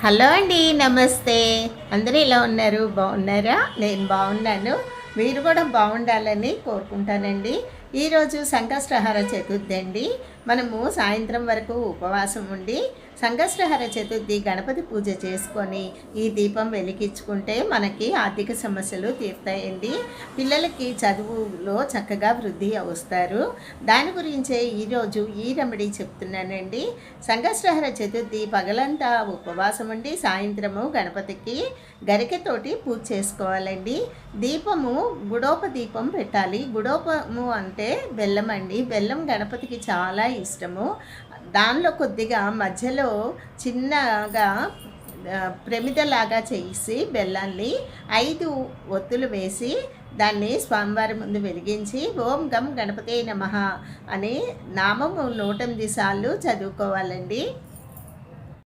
Hello అండి. నమస్తే. అందరూ ఎలా ఉన్నారు? బాగున్నారా? నేను బాగున్నాను. మీరు కూడా బాగుండాలని కోరుకుంటానండి. ఈరోజు సంకష్టహర చతుర్థి అండి. మనము సాయంత్రం వరకు ఉపవాసం ఉండి సంకష్టహర చతుర్థి గణపతి పూజ చేసుకొని ఈ దీపం వెలిగించుకుంటే మనకి ఆర్థిక సమస్యలు తీరుతాయండి. పిల్లలకి చదువులో చక్కగా వృద్ధి వస్తారు. దాని గురించే ఈరోజు ఈ రెమెడీ చెప్తున్నానండి. సంకష్టహర చతుర్థి పగలంతా ఉపవాసం ఉండి సాయంత్రము గణపతికి గరికెతోటి పూజ చేసుకోవాలండి. దీపము గుడోపదీపం పెట్టాలి. గుడోపము అంటే బెల్లం అండి. బెల్లం గణపతికి చాలా ఇష్టము. దానిలో కొద్దిగా మధ్యలో చిన్నగా ప్రమిదలాగా చేసి బెల్లాన్ని 5 ఒత్తులు వేసి దాన్ని స్వామివారి ముందు వెలిగించి ఓం గం గణపతే నమః అని నామము 108 సార్లు చదువుకోవాలండి.